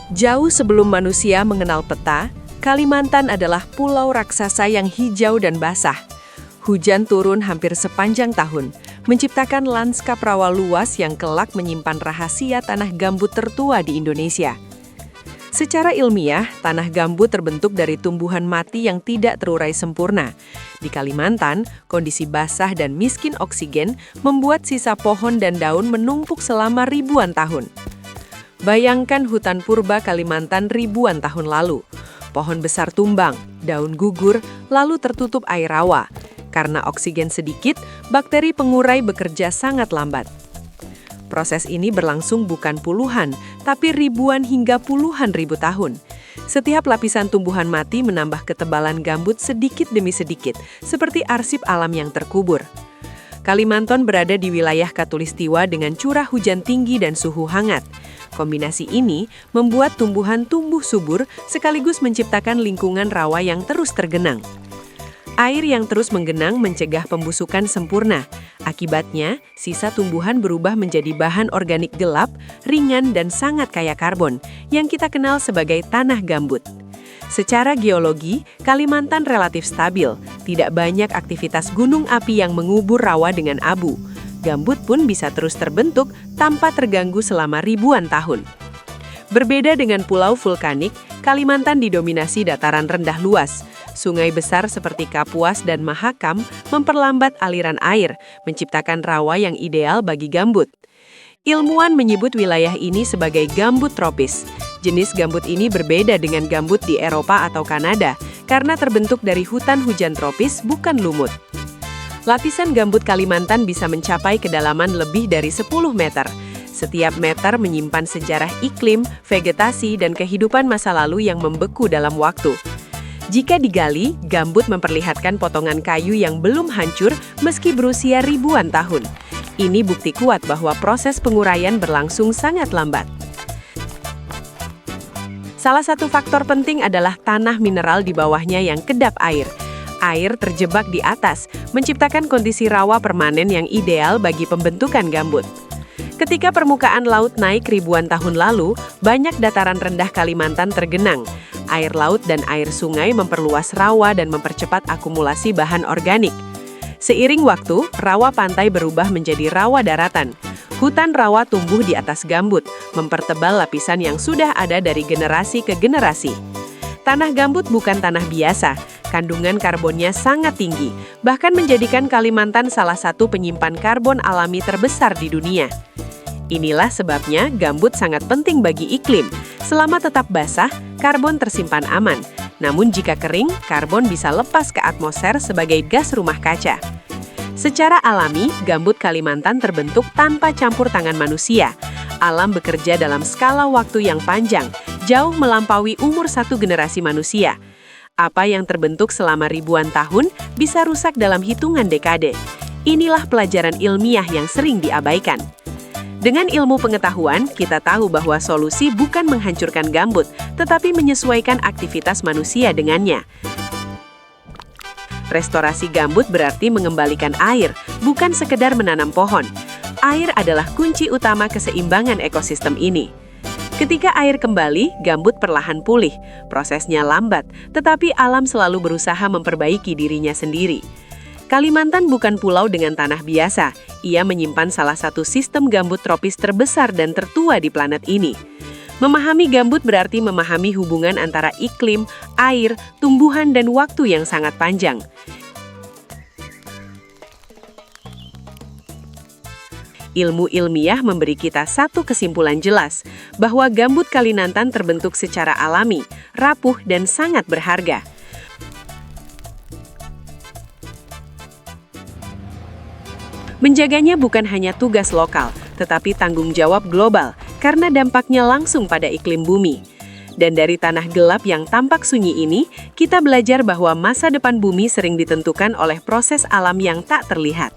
Jauh sebelum manusia mengenal peta, Kalimantan adalah pulau raksasa yang hijau dan basah. Hujan turun hampir sepanjang tahun, menciptakan lanskap rawa luas yang kelak menyimpan rahasia tanah gambut tertua di Indonesia. Secara ilmiah, tanah gambut terbentuk dari tumbuhan mati yang tidak terurai sempurna. Di Kalimantan, kondisi basah dan miskin oksigen membuat sisa pohon dan daun menumpuk selama ribuan tahun. Bayangkan hutan purba Kalimantan ribuan tahun lalu. Pohon besar tumbang, daun gugur, lalu tertutup air rawa. Karena oksigen sedikit, bakteri pengurai bekerja sangat lambat. Proses ini berlangsung bukan puluhan, tapi ribuan hingga puluhan ribu tahun. Setiap lapisan tumbuhan mati menambah ketebalan gambut sedikit demi sedikit, seperti arsip alam yang terkubur. Kalimantan berada di wilayah Khatulistiwa dengan curah hujan tinggi dan suhu hangat. Kombinasi ini membuat tumbuhan tumbuh subur sekaligus menciptakan lingkungan rawa yang terus tergenang. Air yang terus menggenang mencegah pembusukan sempurna. Akibatnya, sisa tumbuhan berubah menjadi bahan organik gelap, ringan, dan sangat kaya karbon, yang kita kenal sebagai tanah gambut. Secara geologi, Kalimantan relatif stabil. Tidak banyak aktivitas gunung api yang mengubur rawa dengan abu. Gambut pun bisa terus terbentuk tanpa terganggu selama ribuan tahun. Berbeda dengan pulau vulkanik, Kalimantan didominasi dataran rendah luas. Sungai besar seperti Kapuas dan Mahakam memperlambat aliran air, menciptakan rawa yang ideal bagi gambut. Ilmuwan menyebut wilayah ini sebagai gambut tropis. Jenis gambut ini berbeda dengan gambut di Eropa atau Kanada, karena terbentuk dari hutan hujan tropis, bukan lumut. Lapisan gambut Kalimantan bisa mencapai kedalaman lebih dari 10 meter. Setiap meter menyimpan sejarah iklim, vegetasi, dan kehidupan masa lalu yang membeku dalam waktu. Jika digali, gambut memperlihatkan potongan kayu yang belum hancur meski berusia ribuan tahun. Ini bukti kuat bahwa proses penguraian berlangsung sangat lambat. Salah satu faktor penting adalah tanah mineral di bawahnya yang kedap air. Air terjebak di atas, menciptakan kondisi rawa permanen yang ideal bagi pembentukan gambut. Ketika permukaan laut naik ribuan tahun lalu, banyak dataran rendah Kalimantan tergenang. Air laut dan air sungai memperluas rawa dan mempercepat akumulasi bahan organik. Seiring waktu, rawa pantai berubah menjadi rawa daratan. Hutan rawa tumbuh di atas gambut, mempertebal lapisan yang sudah ada dari generasi ke generasi. Tanah gambut bukan tanah biasa, kandungan karbonnya sangat tinggi, bahkan menjadikan Kalimantan salah satu penyimpan karbon alami terbesar di dunia. Inilah sebabnya gambut sangat penting bagi iklim. Selama tetap basah, karbon tersimpan aman. Namun jika kering, karbon bisa lepas ke atmosfer sebagai gas rumah kaca. Secara alami, gambut Kalimantan terbentuk tanpa campur tangan manusia. Alam bekerja dalam skala waktu yang panjang, jauh melampaui umur satu generasi manusia. Apa yang terbentuk selama ribuan tahun bisa rusak dalam hitungan dekade. Inilah pelajaran ilmiah yang sering diabaikan. Dengan ilmu pengetahuan, kita tahu bahwa solusi bukan menghancurkan gambut, tetapi menyesuaikan aktivitas manusia dengannya. Restorasi gambut berarti mengembalikan air, bukan sekedar menanam pohon. Air adalah kunci utama keseimbangan ekosistem ini. Ketika air kembali, gambut perlahan pulih. Prosesnya lambat, tetapi alam selalu berusaha memperbaiki dirinya sendiri. Kalimantan bukan pulau dengan tanah biasa. Ia menyimpan salah satu sistem gambut tropis terbesar dan tertua di planet ini. Memahami gambut berarti memahami hubungan antara iklim, air, tumbuhan, dan waktu yang sangat panjang. Ilmu ilmiah memberi kita satu kesimpulan jelas, bahwa gambut Kalimantan terbentuk secara alami, rapuh, dan sangat berharga. Menjaganya bukan hanya tugas lokal, tetapi tanggung jawab global, karena dampaknya langsung pada iklim bumi. Dan dari tanah gelap yang tampak sunyi ini, kita belajar bahwa masa depan bumi sering ditentukan oleh proses alam yang tak terlihat.